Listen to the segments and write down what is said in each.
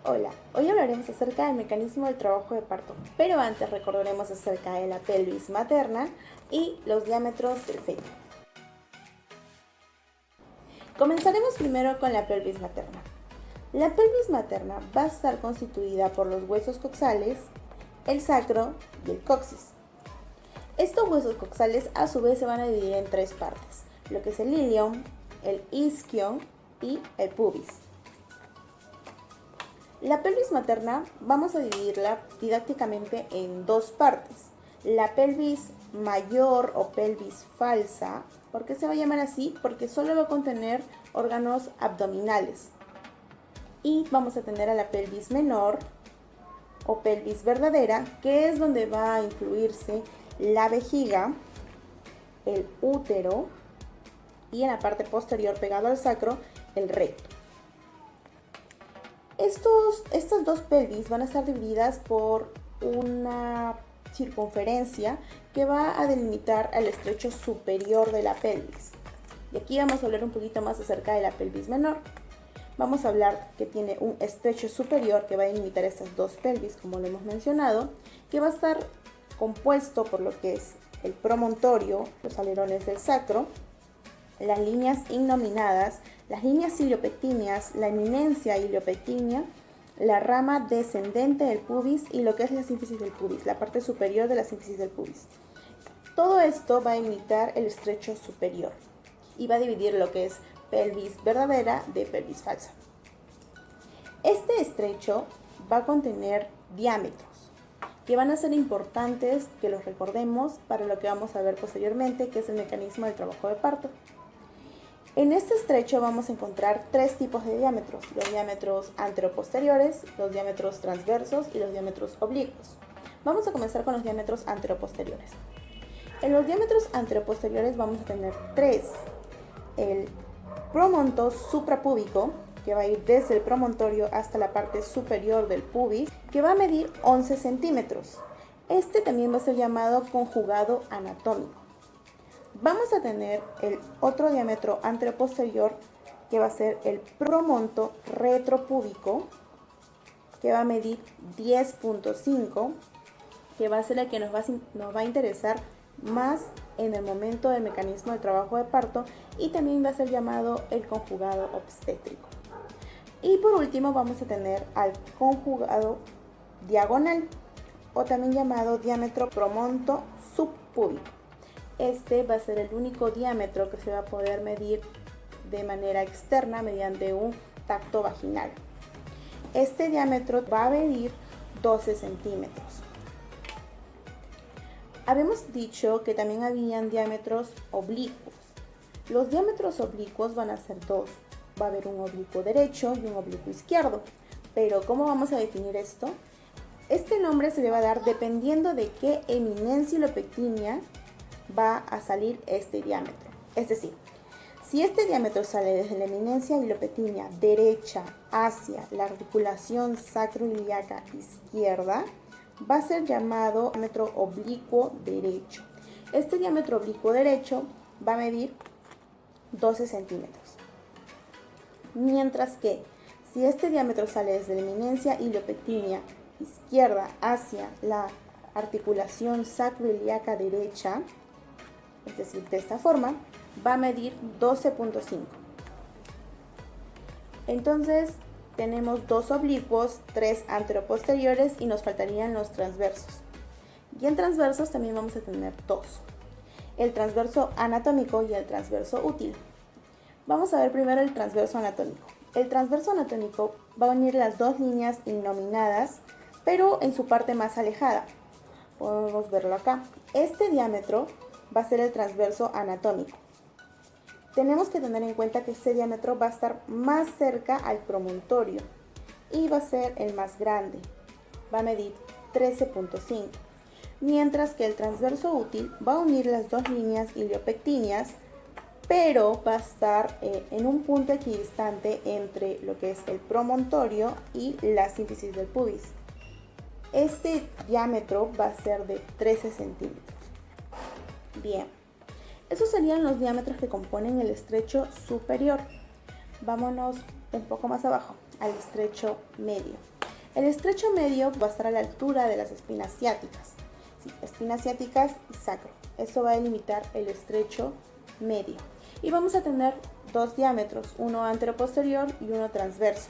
Hola, hoy hablaremos acerca del mecanismo del trabajo de parto, pero antes recordaremos acerca de la pelvis materna y los diámetros del feto. Comenzaremos primero con la pelvis materna. La pelvis materna va a estar constituida por los huesos coxales, el sacro y el coxis. Estos huesos coxales a su vez se van a dividir en tres partes, lo que es el ilion, el isquion y el pubis. La pelvis materna vamos a dividirla didácticamente en dos partes. La pelvis mayor o pelvis falsa, ¿por qué se va a llamar así? Porque solo va a contener órganos abdominales. Y vamos a tener a la pelvis menor o pelvis verdadera, que es donde va a incluirse la vejiga, el útero y en la parte posterior pegado al sacro, el recto. Estas dos pelvis van a estar divididas por una circunferencia que va a delimitar el estrecho superior de la pelvis. Y aquí vamos a hablar un poquito más acerca de la pelvis menor. Vamos a hablar que tiene un estrecho superior que va a delimitar estas dos pelvis, como lo hemos mencionado, que va a estar compuesto por lo que es el promontorio, los alerones del sacro, las líneas innominadas, las líneas iliopectíneas, la eminencia iliopectínea, la rama descendente del pubis y lo que es la sínfisis del pubis, la parte superior de la sínfisis del pubis. Todo esto va a imitar el estrecho superior y va a dividir lo que es pelvis verdadera de pelvis falsa. Este estrecho va a contener diámetros que van a ser importantes que los recordemos para lo que vamos a ver posteriormente, que es el mecanismo del trabajo de parto. En este estrecho vamos a encontrar tres tipos de diámetros: los diámetros anteroposteriores, los diámetros transversos y los diámetros oblicuos. Vamos a comenzar con los diámetros anteroposteriores. En los diámetros anteroposteriores vamos a tener tres: el promonto suprapúbico, que va a ir desde el promontorio hasta la parte superior del pubis, que va a medir 11 centímetros. Este también va a ser llamado conjugado anatómico. Vamos a tener el otro diámetro anteroposterior, que va a ser el promonto retropúbico, que va a medir 10.5, que va a ser el que nos va a interesar más en el momento del mecanismo de trabajo de parto, y también va a ser llamado el conjugado obstétrico. Y por último vamos a tener al conjugado diagonal, o también llamado diámetro promonto subpúbico. Este va a ser el único diámetro que se va a poder medir de manera externa mediante un tacto vaginal. Este diámetro va a medir 12 centímetros. Habíamos dicho que también habían diámetros oblicuos. Los diámetros oblicuos van a ser dos. Va a haber un oblicuo derecho y un oblicuo izquierdo. Pero ¿cómo vamos a definir esto? Este nombre se le va a dar dependiendo de qué eminencia iliopectínea va a salir este diámetro. Es decir, si este diámetro sale desde la eminencia iliopectínea derecha hacia la articulación sacroiliaca izquierda, va a ser llamado diámetro oblicuo derecho. Este diámetro oblicuo derecho va a medir 12 centímetros. Mientras que si este diámetro sale desde la eminencia iliopectínea izquierda hacia la articulación sacroiliaca derecha, es decir, de esta forma, va a medir 12.5. Entonces tenemos dos oblicuos, tres anteroposteriores y nos faltarían los transversos. Y en transversos también vamos a tener dos: el transverso anatómico y el transverso útil. Vamos a ver primero el transverso anatómico. El transverso anatómico va a unir las dos líneas innominadas, pero en su parte más alejada. Podemos verlo acá. Este diámetro va a ser el transverso anatómico. Tenemos que tener en cuenta que este diámetro va a estar más cerca al promontorio y va a ser el más grande. Va a medir 13.5. Mientras que el transverso útil va a unir las dos líneas iliopectíneas, pero va a estar en un punto equidistante entre lo que es el promontorio y la sínfisis del pubis. Este diámetro va a ser de 13 centímetros. Bien, esos serían los diámetros que componen el estrecho superior. Vámonos un poco más abajo, al estrecho medio. El estrecho medio va a estar a la altura de las espinas ciáticas. Sí, espinas ciáticas y sacro. Eso va a delimitar el estrecho medio. Y vamos a tener dos diámetros, uno anteroposterior y uno transverso.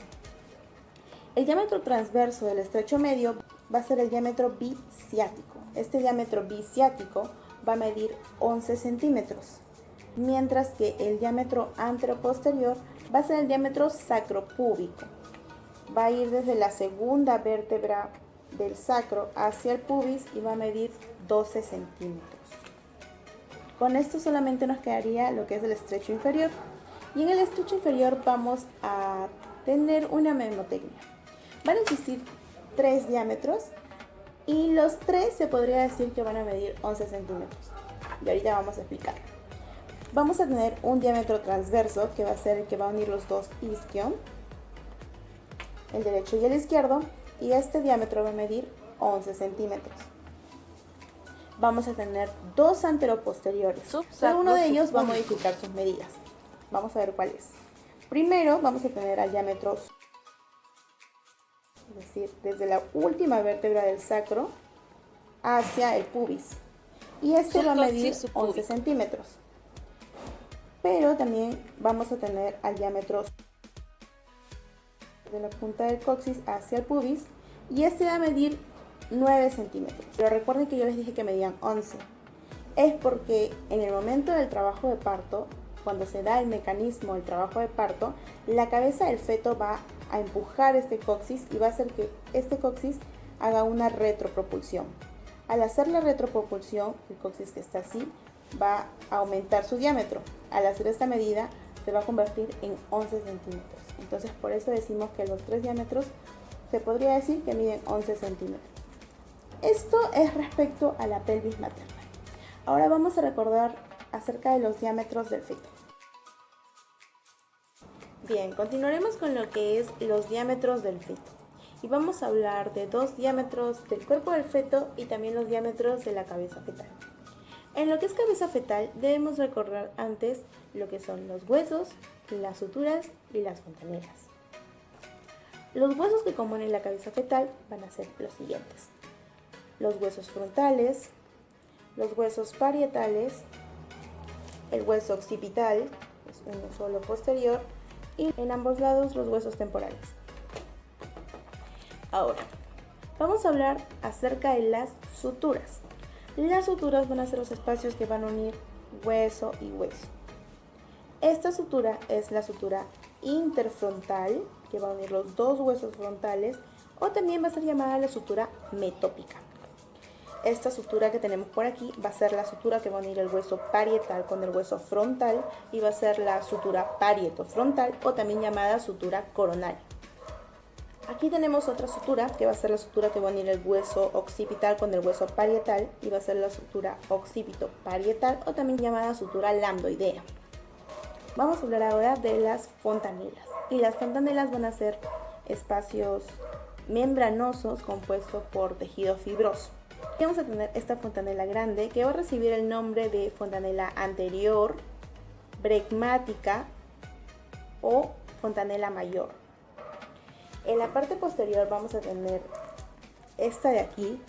El diámetro transverso del estrecho medio va a ser el diámetro biciático. Este diámetro biciático va a medir 11 centímetros, mientras que el diámetro anteroposterior va a ser el diámetro sacropúbico. Va a ir desde la segunda vértebra del sacro hacia el pubis y va a medir 12 centímetros. Con esto solamente nos quedaría lo que es el estrecho inferior. Y en el estrecho inferior vamos a tener una mnemotecnia. Van a existir 3 diámetros y los 3 se podría decir que van a medir 11 centímetros. Y ahorita vamos a explicarlo. Vamos a tener un diámetro transverso que va a ser el que va a unir los dos isquion, el derecho y el izquierdo, y este diámetro va a medir 11 centímetros. Vamos a tener dos anteroposteriores, pero uno de ellos va a modificar sus medidas. Vamos a ver cuál es. Primero vamos a tener al diámetro, es decir, desde la última vértebra del sacro hacia el pubis. Y este va a medir 11 centímetros. Pero también vamos a tener al diámetro de la punta del coxis hacia el pubis. Y este va a medir 9 centímetros. Pero recuerden que yo les dije que medían 11. Es porque en el momento del trabajo de parto, cuando se da el mecanismo del trabajo de parto, la cabeza del feto va a empujar este coxis y va a hacer que este coxis haga una retropropulsión. Al hacer la retropropulsión, el coxis que está así va a aumentar su diámetro. Al hacer esta medida se va a convertir en 11 centímetros. Entonces por eso decimos que los 3 diámetros se podría decir que miden 11 centímetros. Esto es respecto a la pelvis materna. Ahora vamos a recordar acerca de los diámetros del feto. Bien, continuaremos con lo que es los diámetros del feto. Y vamos a hablar de 2 diámetros del cuerpo del feto y también los diámetros de la cabeza fetal. En lo que es cabeza fetal debemos recordar antes lo que son los huesos, las suturas y las fontanelas. Los huesos que componen la cabeza fetal van a ser los siguientes: los huesos frontales, los huesos parietales, el hueso occipital, es uno solo posterior, y en ambos lados los huesos temporales. Ahora, vamos a hablar acerca de las suturas. Las suturas van a ser los espacios que van a unir hueso y hueso. Esta sutura es la sutura interfrontal, que va a unir los dos huesos frontales, o también va a ser llamada la sutura metópica. Esta sutura que tenemos por aquí va a ser la sutura que va a unir el hueso parietal con el hueso frontal y va a ser la sutura parietofrontal o también llamada sutura coronal. Aquí tenemos otra sutura que va a ser la sutura que va a unir el hueso occipital con el hueso parietal y va a ser la sutura occipito-parietal o también llamada sutura lambdoidea. Vamos a hablar ahora de las fontanelas. Y las fontanelas van a ser espacios membranosos compuestos por tejido fibroso. Y vamos a tener esta fontanela grande que va a recibir el nombre de fontanela anterior, bregmática o fontanela mayor. En la parte posterior vamos a tener esta de aquí,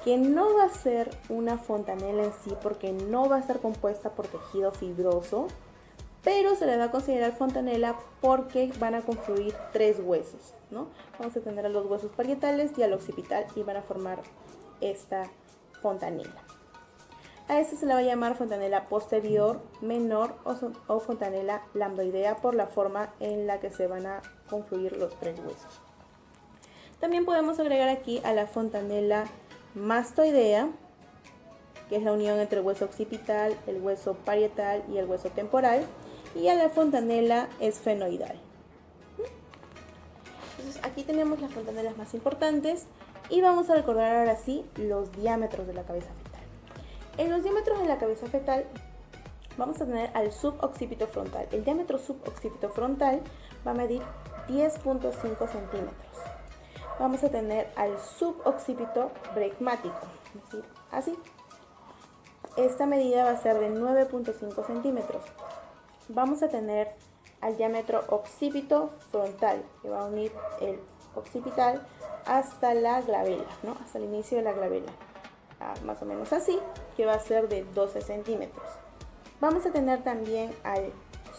que no va a ser una fontanela en sí porque no va a estar compuesta por tejido fibroso, pero se le va a considerar fontanela porque van a confluir 3 huesos, ¿no? Vamos a tener a los huesos parietales y al occipital y van a formar esta fontanela. A esta se le va a llamar fontanela posterior menor o fontanela lambdoidea por la forma en la que se van a confluir los 3 huesos. También podemos agregar aquí a la fontanela mastoidea, que es la unión entre el hueso occipital, el hueso parietal y el hueso temporal, y a la fontanela esfenoidal. Entonces aquí tenemos las fontanelas más importantes y vamos a recordar ahora sí los diámetros de la cabeza fetal. En los diámetros de la cabeza fetal vamos a tener al suboccipito frontal. El diámetro suboccipito frontal va a medir 10.5 centímetros. Vamos a tener al suboccipito bregmático, es decir, así. Esta medida va a ser de 9.5 centímetros. Vamos a tener al diámetro occipito frontal, que va a unir el occipital hasta la glabela, ¿no? Hasta el inicio de la glabela. Más o menos así, que va a ser de 12 centímetros. Vamos a tener también al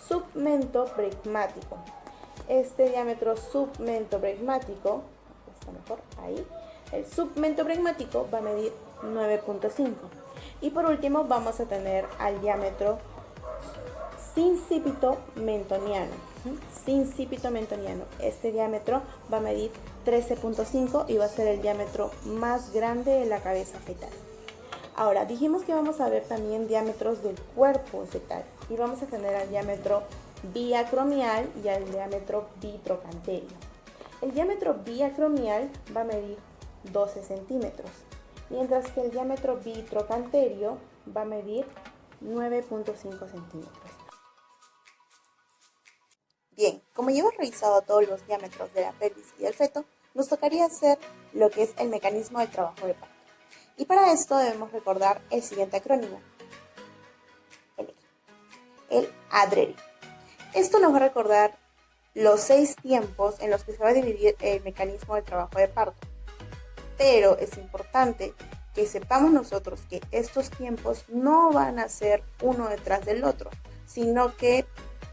submento bregmático. Este diámetro submento bregmático, está mejor ahí, el submento bregmático va a medir 9.5. Y por último vamos a tener al diámetro sincipito mentoniano. Sincipito mentoniano. Este diámetro va a medir 13.5 y va a ser el diámetro más grande de la cabeza fetal. Ahora, dijimos que vamos a ver también diámetros del cuerpo fetal y vamos a tener al diámetro biacromial y al diámetro bitrocanterio. El diámetro biacromial va a medir 12 centímetros, mientras que el diámetro bitrocanterio va a medir 9.5 centímetros. Bien, como ya hemos revisado todos los diámetros de la pelvis y del feto, nos tocaría hacer lo que es el mecanismo de trabajo de parto. Y para esto debemos recordar el siguiente acrónimo, el ADRERI. Esto nos va a recordar los 6 tiempos en los que se va a dividir el mecanismo de trabajo de parto. Pero es importante que sepamos nosotros que estos tiempos no van a ser uno detrás del otro, sino que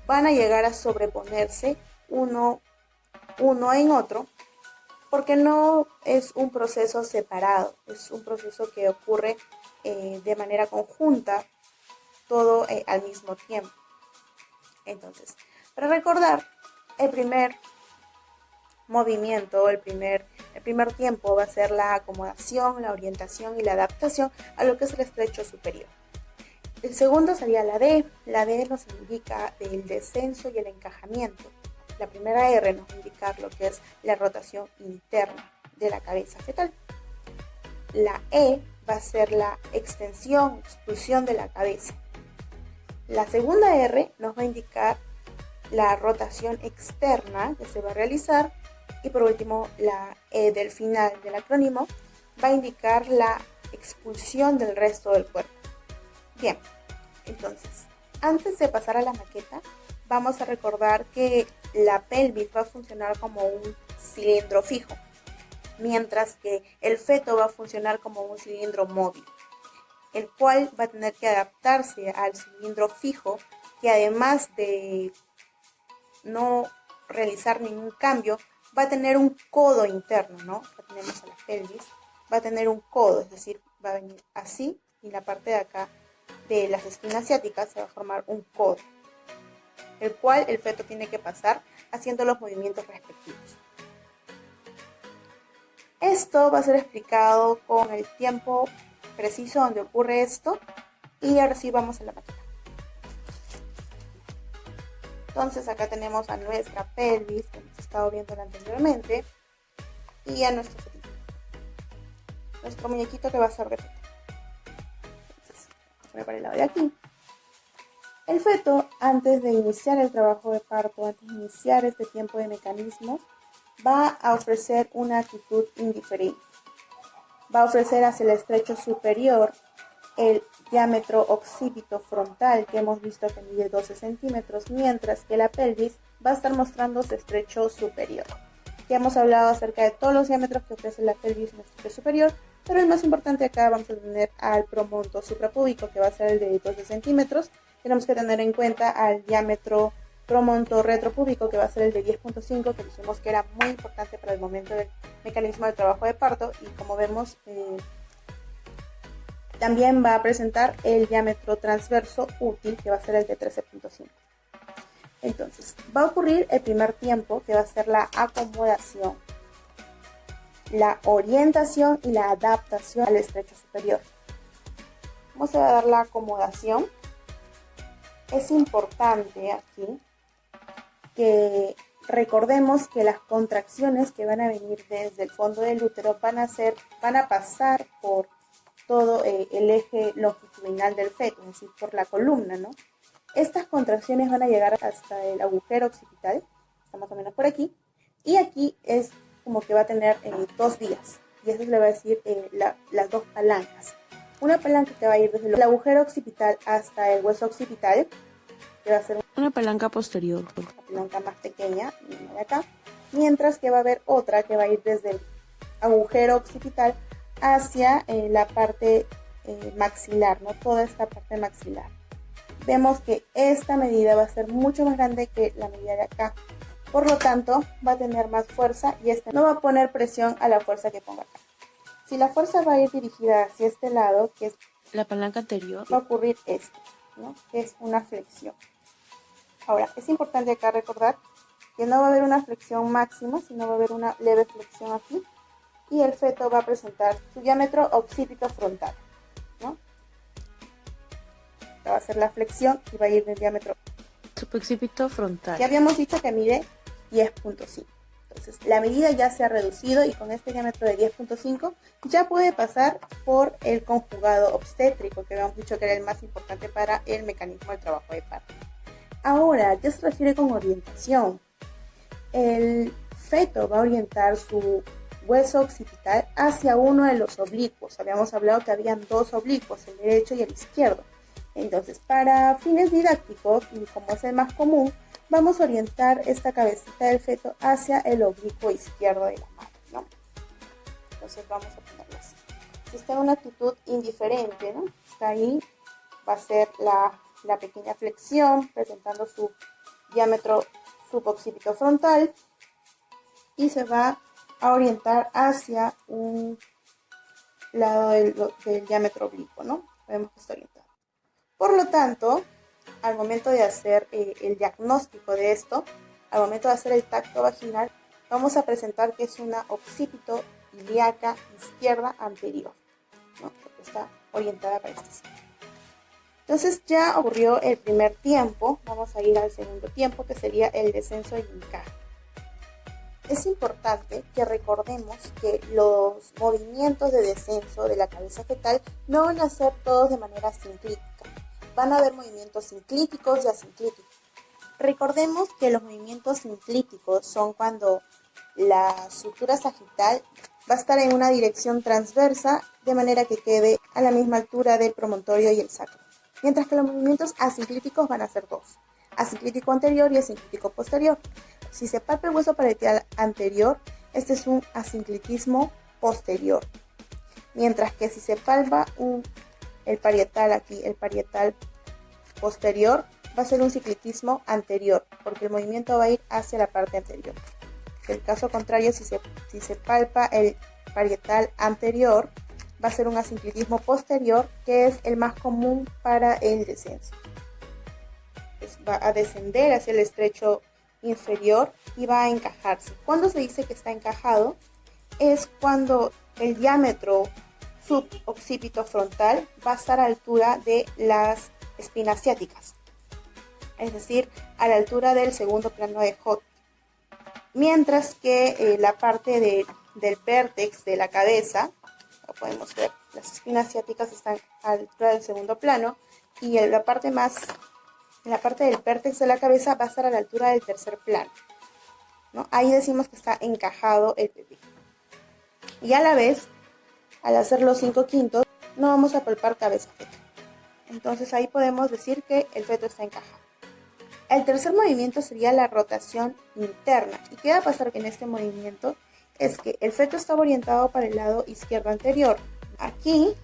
van a llegar a sobreponerse uno en otro, porque no es un proceso separado, es un proceso que ocurre de manera conjunta, todo al mismo tiempo. Entonces, para recordar, el primer movimiento, el primer tiempo va a ser la acomodación, la orientación y la adaptación a lo que es el estrecho superior. El segundo sería la D. La D nos indica el descenso y el encajamiento. La primera R nos va a indicar lo que es la rotación interna de la cabeza fetal. La E va a ser la extensión, expulsión de la cabeza. La segunda R nos va a indicar la rotación externa que se va a realizar. Y por último, la E del final del acrónimo va a indicar la expulsión del resto del cuerpo. Bien, entonces, antes de pasar a la maqueta, vamos a recordar que la pelvis va a funcionar como un cilindro fijo, mientras que el feto va a funcionar como un cilindro móvil, el cual va a tener que adaptarse al cilindro fijo, que además de no realizar ningún cambio, va a tener un codo interno, ¿no? Ya tenemos a la pelvis, va a tener un codo, es decir, va a venir así y la parte de acá de las esquinas ciáticas se va a formar un codo, el cual el feto tiene que pasar haciendo los movimientos respectivos. Esto va a ser explicado con el tiempo preciso donde ocurre esto y ahora sí vamos a la maqueta. Entonces acá tenemos a nuestra pelvis, que hemos estado viendo anteriormente, y a nuestro fetito, nuestro muñequito que va a ser de feto. Entonces, voy para el lado de aquí. El feto, antes de iniciar el trabajo de parto, antes de iniciar este tiempo de mecanismos, va a ofrecer una actitud indiferente. Va a ofrecer hacia el estrecho superior el diámetro occipito frontal, que hemos visto que mide 12 centímetros, mientras que la pelvis va a estar mostrando su estrecho superior. Ya hemos hablado acerca de todos los diámetros que ofrece la pelvis en el estrecho superior, pero el más importante acá vamos a tener al promonto suprapúbico, que va a ser el de 12 centímetros. Tenemos que tener en cuenta al diámetro promonto retropúbico, que va a ser el de 10.5, que dijimos que era muy importante para el momento del mecanismo de trabajo de parto, y como vemos, también va a presentar el diámetro transverso útil, que va a ser el de 13.5. Entonces, va a ocurrir el primer tiempo, que va a ser la acomodación, la orientación y la adaptación al estrecho superior. ¿Cómo se va a dar la acomodación? Es importante aquí que recordemos que las contracciones que van a venir desde el fondo del útero van a pasar por todo el eje longitudinal del feto, es decir, por la columna, ¿no? Estas contracciones van a llegar hasta el agujero occipital, está más o menos por aquí, y aquí es como que va a tener 2 vías, y eso le va a decir las 2 palancas. Una palanca que va a ir desde el agujero occipital hasta el hueso occipital, que va a ser una palanca posterior, una palanca más pequeña, de acá, mientras que va a haber otra que va a ir desde el agujero occipital hacia la parte maxilar, ¿no? Toda esta parte maxilar. Vemos que esta medida va a ser mucho más grande que la medida de acá. Por lo tanto, va a tener más fuerza y este no va a poner presión a la fuerza que ponga acá. Si la fuerza va a ir dirigida hacia este lado, que es la palanca anterior, va a ocurrir esto, ¿no? Que es una flexión. Ahora, es importante acá recordar que no va a haber una flexión máxima, sino va a haber una leve flexión aquí. Y el feto va a presentar su diámetro occipito frontal, ¿no? Esta va a ser la flexión y va a ir del diámetro suboccipito frontal. Ya habíamos dicho que mide 10.5. Entonces, la medida ya se ha reducido y con este diámetro de 10.5 ya puede pasar por el conjugado obstétrico, que habíamos dicho que era el más importante para el mecanismo del trabajo de parto. Ahora, ya se refiere con orientación. El feto va a orientar su hueso occipital hacia uno de los oblicuos. Habíamos hablado que habían dos oblicuos, el derecho y el izquierdo. Entonces, para fines didácticos, y como es el más común, vamos a orientar esta cabecita del feto hacia el oblicuo izquierdo de la madre, ¿no? Entonces vamos a ponerlo así. Si está en una actitud indiferente, ¿no? Está ahí, va a ser la pequeña flexión, presentando su diámetro suboccipito frontal y se va a orientar hacia un lado del diámetro oblicuo, ¿no? Vemos que está orientado. Por lo tanto, al momento de hacer el diagnóstico de esto, al momento de hacer el tacto vaginal, vamos a presentar que es una occipito ilíaca izquierda anterior, ¿no? Porque está orientada para este sitio. Entonces ya ocurrió el primer tiempo, vamos a ir al segundo tiempo, que sería el descenso y encaje. Es importante que recordemos que los movimientos de descenso de la cabeza fetal no van a ser todos de manera sinclítica. Van a haber movimientos sinclíticos y asinclíticos. Recordemos que los movimientos sinclíticos son cuando la sutura sagital va a estar en una dirección transversa de manera que quede a la misma altura del promontorio y el sacro. Mientras que los movimientos asinclíticos van a ser dos: asinclítico anterior y asinclítico posterior. Si se palpa el hueso parietal anterior, este es un asinclitismo posterior. Mientras que si se palpa el parietal aquí, el parietal posterior, va a ser un ciclitismo anterior, porque el movimiento va a ir hacia la parte anterior. En el caso contrario, si se palpa el parietal anterior, va a ser un asinclitismo posterior, que es el más común para el descenso. Va a descender hacia el estrecho inferior y va a encajarse. Cuando se dice que está encajado, es cuando el diámetro suboccipito frontal va a estar a la altura de las espinas ciáticas, es decir, a la altura del segundo plano de Hodt. Mientras que la parte del vértex de la cabeza, lo podemos ver, las espinas ciáticas están a la altura del segundo plano y la parte del vértex de la cabeza va a estar a la altura del tercer plano, ¿no? Ahí decimos que está encajado el pipí. Y a la vez, al hacer los 5/5, no vamos a palpar cabeza feto. Entonces ahí podemos decir que el feto está encajado. El tercer movimiento sería la rotación interna. ¿Y qué va a pasar en este movimiento? Es que el feto estaba orientado para el lado izquierdo anterior. Aquí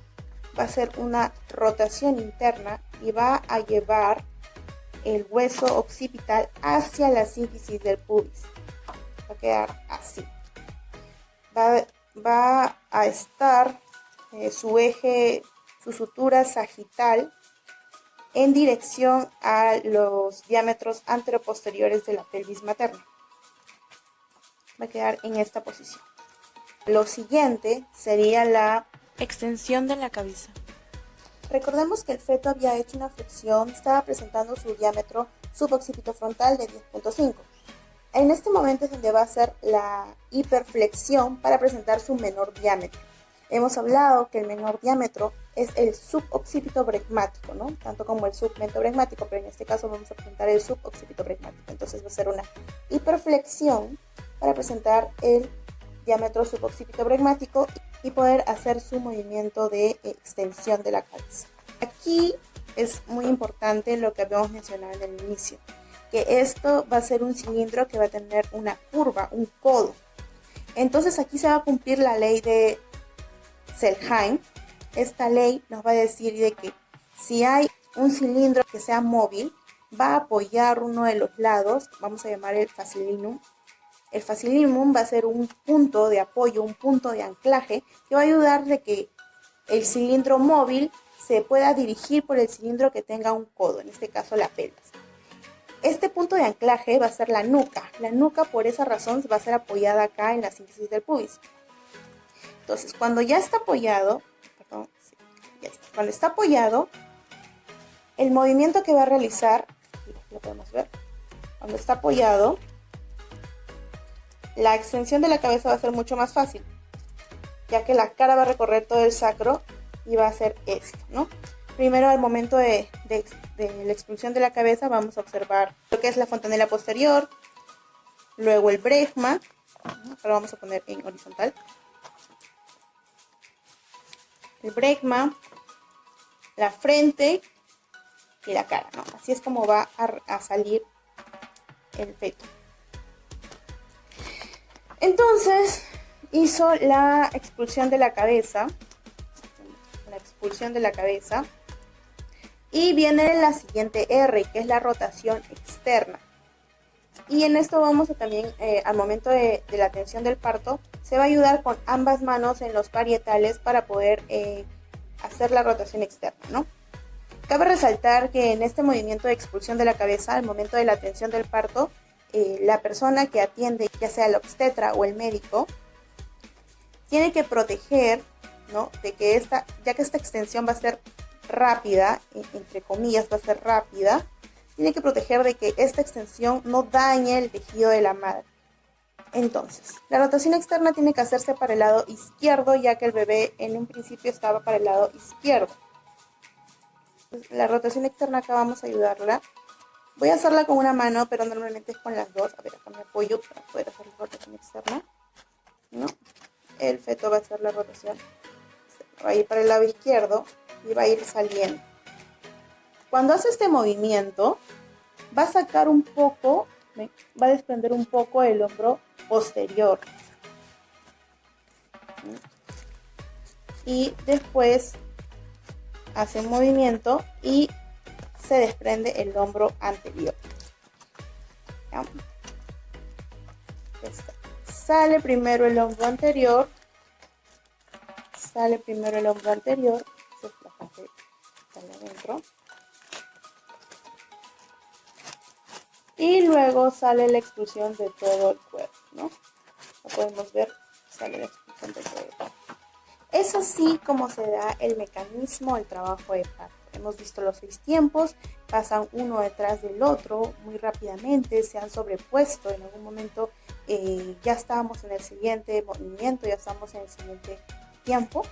va a ser una rotación interna y va a llevar el hueso occipital hacia la sínfisis del pubis. Va a quedar así. Va a estar su eje, su sutura sagital en dirección a los diámetros anteroposteriores de la pelvis materna. Va a quedar en esta posición. Lo siguiente sería la extensión de la cabeza. Recordemos que el feto había hecho una flexión, estaba presentando su diámetro suboccipito frontal de 10.5. En este momento es donde va a hacer la hiperflexión para presentar su menor diámetro. Hemos hablado que el menor diámetro es el suboccipito bregmático, ¿no? Tanto como el submentobregmático, pero en este caso vamos a presentar el suboccipito bregmático. Entonces va a ser una hiperflexión para presentar el diámetro suboccipito bregmático y poder hacer su movimiento de extensión de la cabeza. Aquí es muy importante lo que habíamos mencionado en el inicio. que esto va a ser un cilindro que va a tener una curva, un codo. Entonces aquí se va a cumplir la ley de Selheim. Esta ley nos va a decir de que si hay un cilindro que sea móvil, va a apoyar uno de los lados, vamos a llamar el facilinum. El facilinum va a ser un punto de apoyo, un punto de anclaje que va a ayudar de que el cilindro móvil se pueda dirigir por el cilindro que tenga un codo, en este caso la pelvis. Este punto de anclaje va a ser la nuca. La nuca, por esa razón, va a ser apoyada acá en la síntesis del pubis. Entonces, cuando ya está apoyado, cuando está apoyado, el movimiento que va a realizar, lo podemos ver, cuando está apoyado, la extensión de la cabeza va a ser mucho más fácil, ya que la cara va a recorrer todo el sacro y va a ser esto, ¿no? Primero, al momento de la expulsión de la cabeza, vamos a observar lo que es la fontanela posterior, luego el bregma, ¿no? Ahora vamos a poner en horizontal. El bregma, la frente y la cara, ¿no? Así es como va a salir el feto. Entonces, hizo la expulsión de la cabeza. Y viene la siguiente R, que es la rotación externa. Y en esto vamos a también, al momento de la tensión del parto, se va a ayudar con ambas manos en los parietales para poder hacer la rotación externa, ¿no? Cabe resaltar que en este movimiento de expulsión de la cabeza, al momento de la tensión del parto, la persona que atiende, ya sea el obstetra o el médico, tiene que proteger, ¿no? De que ya que esta extensión va a ser rápida, entre comillas va a ser rápida, tiene que proteger de que esta extensión no dañe el tejido de la madre. Entonces, la rotación externa tiene que hacerse para el lado izquierdo, ya que el bebé en un principio estaba para el lado izquierdo. Entonces, la rotación externa acá vamos a ayudarla. Voy a hacerla con una mano, pero normalmente es con las dos. A ver, acá me apoyo para poder hacer la rotación externa, ¿no? El feto va a hacer la rotación. Va a ir para el lado izquierdo y va a ir saliendo. Cuando hace este movimiento, va a sacar un poco, va a desprender un poco el hombro posterior. Y después hace un movimiento y se desprende el hombro anterior. ¿Ya? Sale primero el hombro anterior. Esa es la parte que sale adentro. Y luego sale la expulsión de todo el cuerpo, ¿no? Lo podemos ver, sale la expulsión de todo el cuerpo. Es así como se da el mecanismo del trabajo de parto. Hemos visto los 6 tiempos, pasan uno detrás del otro muy rápidamente, se han sobrepuesto. En algún momento ya estábamos en el siguiente movimiento, ya estamos en el siguiente tiempo.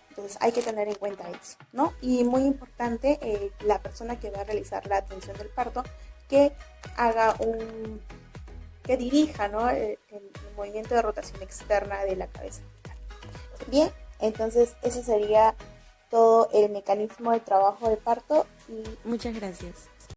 Entonces hay que tener en cuenta eso, ¿no? Y muy importante, la persona que va a realizar la atención del parto, que dirija, ¿no? el movimiento de rotación externa de la cabeza. Bien, entonces ese sería todo el mecanismo de trabajo del parto. Y muchas gracias.